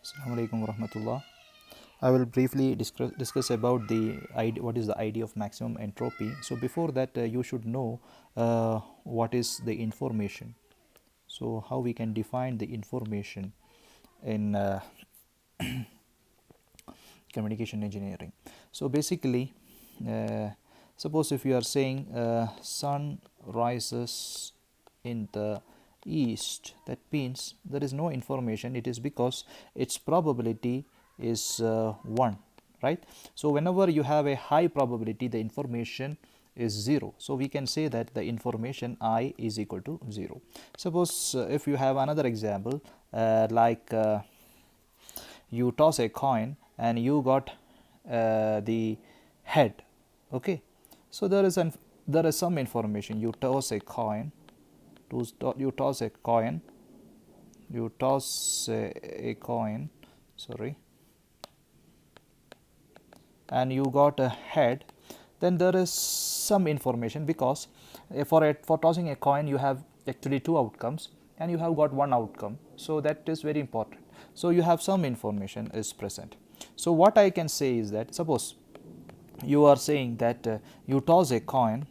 Assalamu alaikum warahmatullah. I will briefly discuss about what is the idea of maximum entropy. So before that, you should know what is the information. So how we can define the information in communication engineering. So basically, uh, suppose if you are saying sun rises in the east, that means there is no information. It is because its probability is 1, right? So whenever you have a high probability, the information is 0. So we can say that the information I is equal to 0. Suppose if you have another example, you toss a coin and you got the head. Okay, so there is some information. You toss a coin, you toss a coin, you toss a coin, sorry, and you got a head. Then there is some information, because for tossing a coin you have actually two outcomes and you have got one outcome, so that is very important. So you have some information is present. So what I can say is that, suppose you are saying that you toss a coin,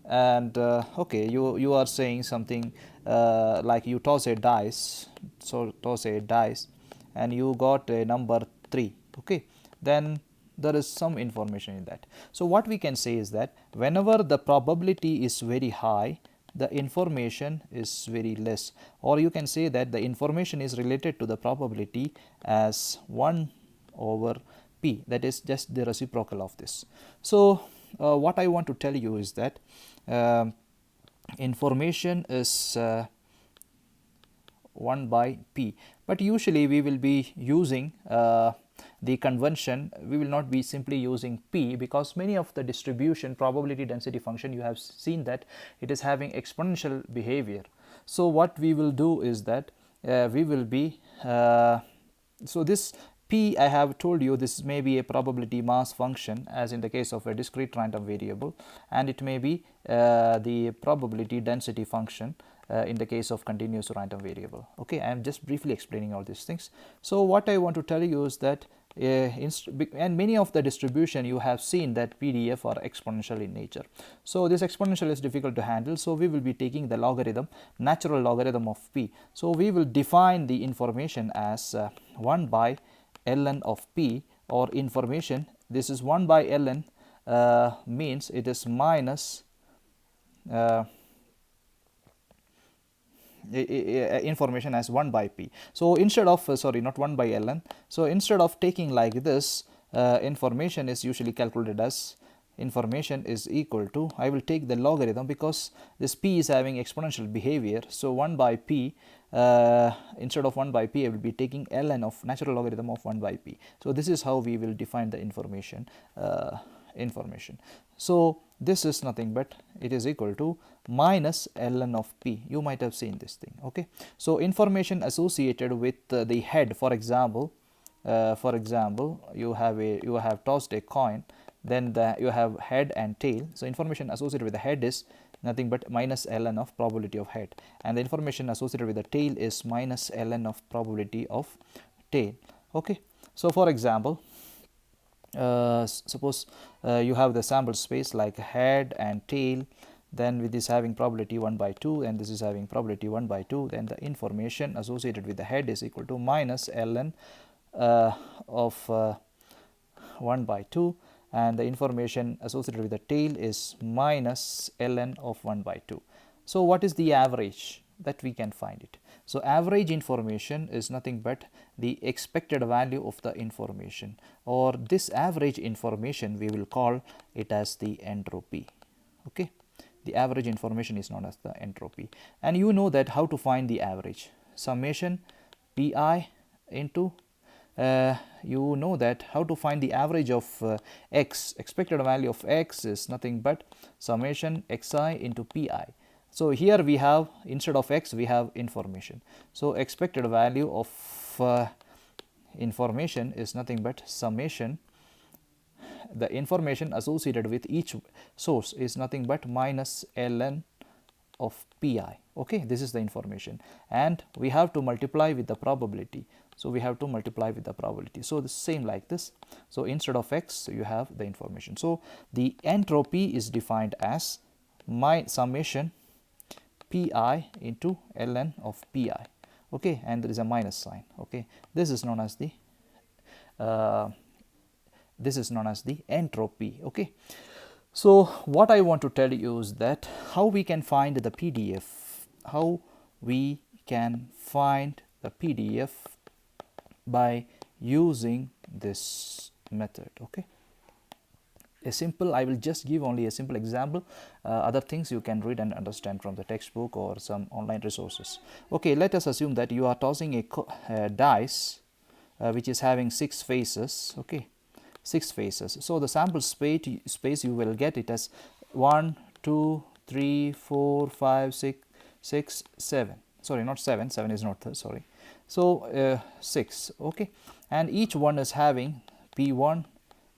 and okay, you are saying something like you toss a dice, so toss a dice and you got a number 3. Okay, then there is some information in that. So what we can say is that whenever the probability is very high, the information is very less, or you can say that the information is related to the probability as 1 over p, that is just the reciprocal of this. So what I want to tell you is that information is 1 by p, but usually we will be using the convention. We will not be simply using p, because many of the distribution probability density function, you have seen that it is having exponential behavior. So what we will do is that we will be so this p, I have told you, this may be a probability mass function as in the case of a discrete random variable, and it may be the probability density function in the case of continuous random variable. Okay, I am just briefly explaining all these things. So what I want to tell you is that and many of the distribution you have seen that PDF are exponential in nature. So this exponential is difficult to handle, so we will be taking the logarithm, natural logarithm of p. So we will define the information as 1 by ln of p, or information, this is 1 by ln, means it is minus information as 1 by p. So instead of sorry, not 1 by ln, so instead of taking like this, information is usually calculated as information is equal to, I will take the logarithm because this p is having exponential behavior. So 1 by p, instead of 1 by p, I will be taking ln of natural logarithm of 1 by p. So this is how we will define the information. So this is nothing but it is equal to minus ln of p. You might have seen this thing. Okay, so information associated with the head, for example, you have tossed a coin, then you have head and tail. So information associated with the head is nothing but minus ln of probability of head, and the information associated with the tail is minus ln of probability of tail. Okay, so for example, suppose you have the sample space like head and tail, then with this having probability 1 by 2 and this is having probability 1 by 2, then the information associated with the head is equal to minus ln of 1 by 2, and the information associated with the tail is minus ln of 1 by 2. So what is the average that we can find it? So average information is nothing but the expected value of the information, or this average information we will call it as the entropy. Okay, the average information is known as the entropy, and you know that how to find the average, summation pi into you know that how to find the average of x, expected value of x is nothing but summation xi into pi. So here we have, instead of x we have information, so expected value of information is nothing but summation, the information associated with each source is nothing but minus ln of pi. Okay, this is the information, and we have to multiply with the probability. So we have to multiply with the probability. So the same like this. So instead of x, you have the information. So the entropy is defined as my summation pi into ln of pi. Okay, and there is a minus sign. Okay, this is known as the entropy. Okay, so what I want to tell you is that how we can find the PDF, how we can find the PDF by using this method. Okay, a simple, I will just give only a simple example. Other things you can read and understand from the textbook or some online resources. Okay, let us assume that you are tossing a dice which is having 6 faces. Okay, 6 faces. So the sample space you will get it as 1, 2, 3, 4, 5, 6, 7. Sorry, not 7. 7 is not there. Sorry. So 6. Okay, and each one is having P1.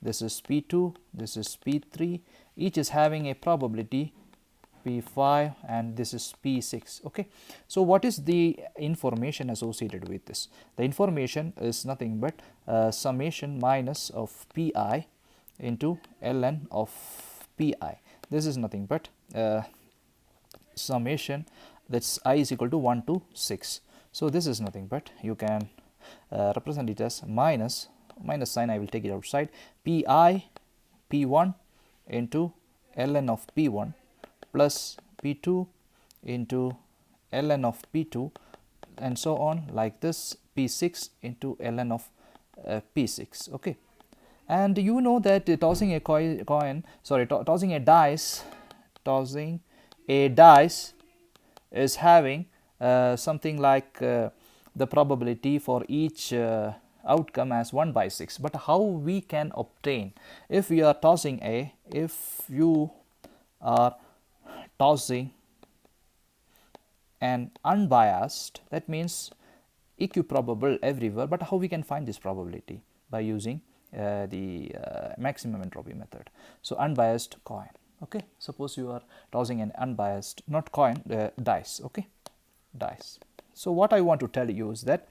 This is P2, this is P3, each is having a probability P5, and this is P6. Okay, so what is the information associated with this? The information is nothing but summation minus of Pi into ln of Pi. This is nothing but summation, that's I is equal to 1 to 6. So this is nothing but, you can represent it as minus sign, I will take it outside, Pi P1 into ln of P1 plus P2 into ln of P2, and so on like this, P6 into ln of P6. Okay, and you know that tossing a tossing a dice is having something like the probability for each outcome as 1 by 6. But how we can obtain, if we are tossing if you are tossing an unbiased, that means equiprobable everywhere, but how we can find this probability? By using the maximum entropy method. So unbiased coin. Okay, suppose you are tossing an unbiased, not coin, dice. Okay, dice. So what I want to tell you is that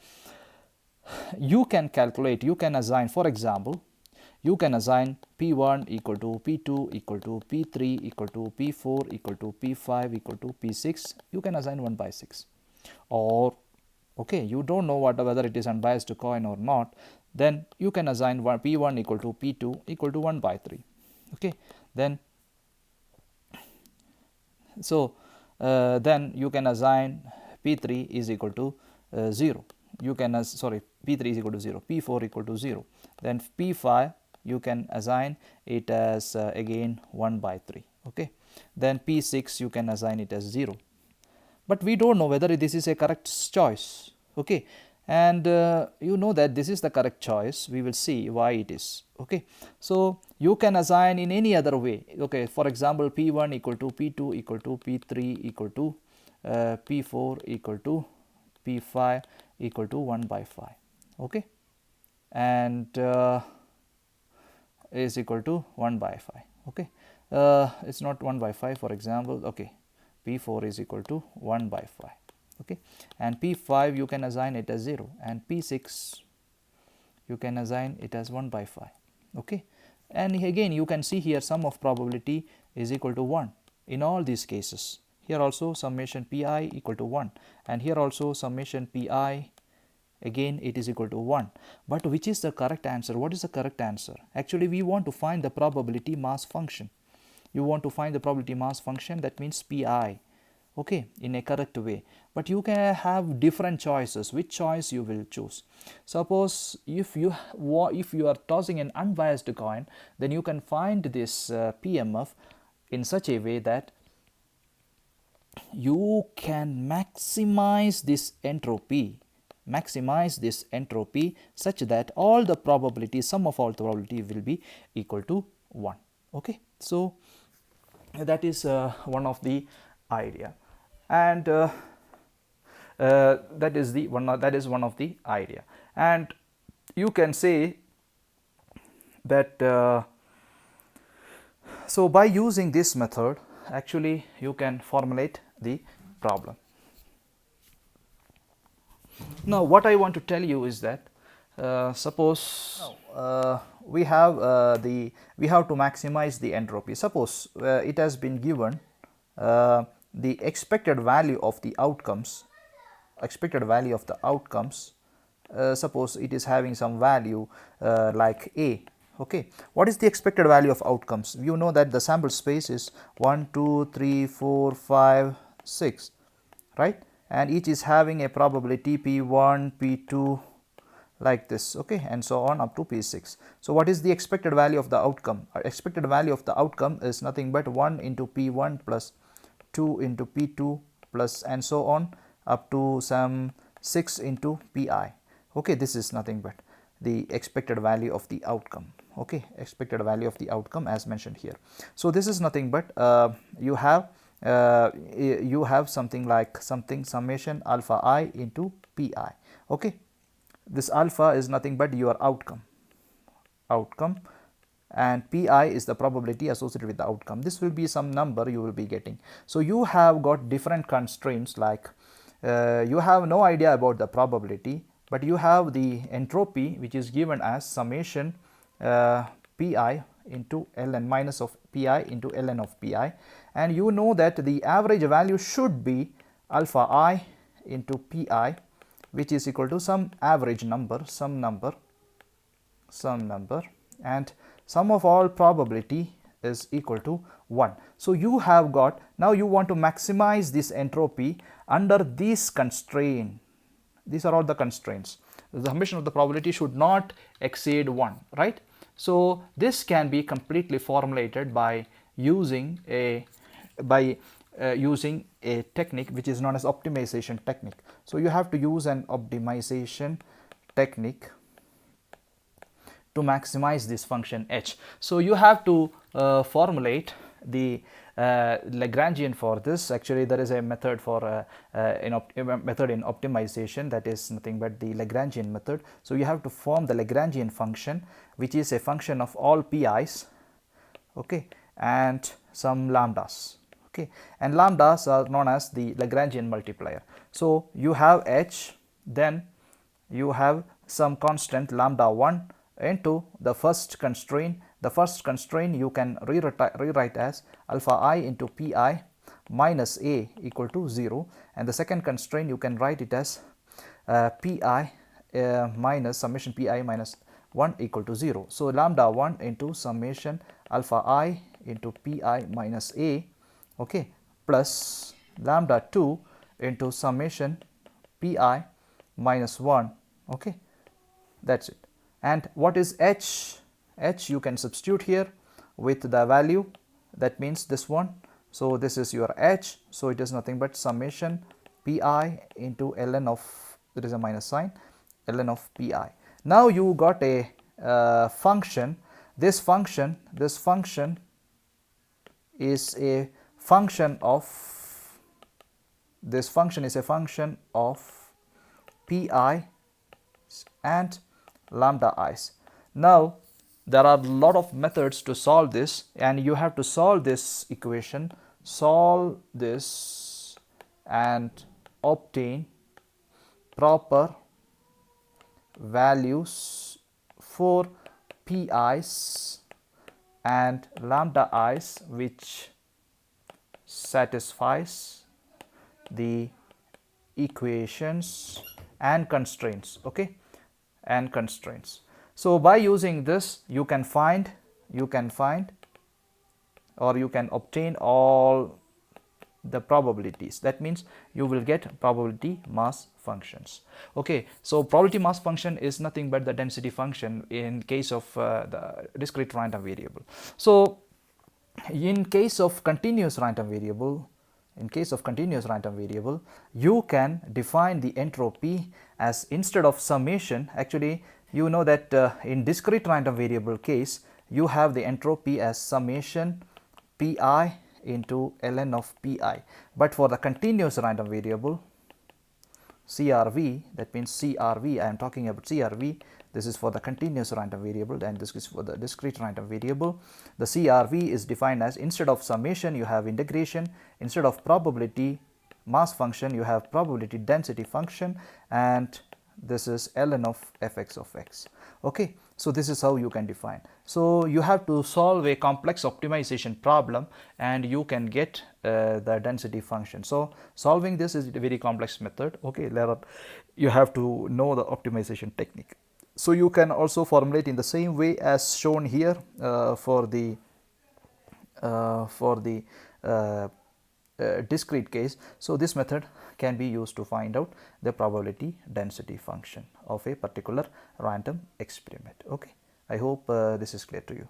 you can calculate, you can assign, for example, you can assign P1 equal to P2 equal to P3 equal to P4 equal to P5 equal to P6. You can assign 1 by 6. Or, okay, you don't know whether it is unbiased coin or not, then you can assign P1 equal to P2 equal to 1 by 3. Okay, then so then you can assign P3 is equal to 0. You can P3 is equal to 0, P4 equal to 0. Then P5 you can assign it as again 1 by 3. Okay, then P6 you can assign it as 0. But we don't know whether this is a correct choice. Okay, and you know that this is the correct choice. We will see why it is. Okay, so you can assign in any other way. Okay, for example, P1 equal to P2 equal to P3 equal to P4 equal to P5 equal to 1 by 5. Okay, and is equal to 1 by 5. Okay, it's not 1 by 5, for example. Okay, P4 is equal to 1 by 5. Okay, and P5 you can assign it as 0, and P6 you can assign it as 1 by 5. Okay, and again you can see here sum of probability is equal to 1 in all these cases. Here also summation Pi equal to 1, and here also summation Pi, again it is equal to 1. But which is the correct answer? What is the correct answer? Actually we want to find the probability mass function. You want to find the probability mass function, that means Pi. Okay, in a correct way. But you can have different choices. Which choice you will choose? Suppose if you are tossing an unbiased coin, then you can find this PMF in such a way that you can maximize this entropy, such that all the probability, sum of all the probability will be equal to 1. Okay, so that is one of the idea, and that is one of the idea. And you can say that so by using this method, actually you can formulate the problem. Now what I want to tell you is that suppose we have we have to maximize the entropy. Suppose it has been given the expected value of the outcomes, suppose it is having some value like a. Okay, what is the expected value of outcomes? You know that the sample space is 1 2 3 4 5 6, right, and each is having a probability p1 p2 like this, okay, and so on up to p6. So what is the expected value of the outcome? Expected value of the outcome is nothing but 1 into p1 plus 2 into p2 plus and so on up to some 6 into pi. Okay, this is nothing but the expected value of the outcome. Okay, expected value of the outcome as mentioned here. So this is nothing but you have something like summation alpha I into pi. Okay, this alpha is nothing but your outcome, and pi is the probability associated with the outcome. This will be some number you will be getting. So you have got different constraints, like you have no idea about the probability, but you have the entropy which is given as summation pi into ln minus of pi into ln of pi, and you know that the average value should be alpha I into pi, which is equal to some average number, some number, and sum of all probability is equal to 1. So you have got, now you want to maximize this entropy under this constraint. These are all the constraints. The summation of the probability should not exceed 1, right? So this can be completely formulated by using a technique which is known as optimization technique. So you have to use an optimization technique to maximize this function h. So you have to formulate the Lagrangian for this. Actually there is a method for method in optimization, that is nothing but the Lagrangian method. So you have to form the Lagrangian function, which is a function of all pi's, okay, and some lambdas, okay, and lambdas are known as the Lagrangian multiplier. So you have h, then you have some constant lambda 1 into the first constraint. The first constraint you can rewrite as alpha I into pi minus a equal to 0, and the second constraint you can write it as pi minus summation pi minus 1 equal to 0. So lambda 1 into summation alpha I into pi minus a, okay, plus lambda 2 into summation pi minus 1, okay, that's it. And what is h? H you can substitute here with the value, that means this one. So this is your h, so it is nothing but summation pi into ln of, there is a minus sign, ln of pi. Now you got a function. This function is a function of, this function is a function of pi and lambda i's. Now there are a lot of methods to solve this, and you have to solve this equation, solve this and obtain proper values for pi's and lambda i's which satisfies the equations and constraints, okay, and constraints. So by using this you can find or you can obtain all the probabilities. That means you will get probability mass functions. Okay, so probability mass function is nothing but the density function in case of the discrete random variable. So in case of continuous random variable, you can define the entropy as, instead of summation, actually you know that in discrete random variable case you have the entropy as summation pi into ln of pi, but for the continuous random variable CRV, that means CRV, I am talking about CRV, this is for the continuous random variable and this is for the discrete random variable. The CRV is defined as, instead of summation you have integration, instead of probability mass function you have probability density function, and this is ln of fx of x. Okay, so this is how you can define. So you have to solve a complex optimization problem and you can get the density function. So solving this is a very complex method. Okay, you have to know the optimization technique. So you can also formulate in the same way as shown here for the discrete case. So this method can be used to find out the probability density function of a particular random experiment. Okay, I hope this is clear to you.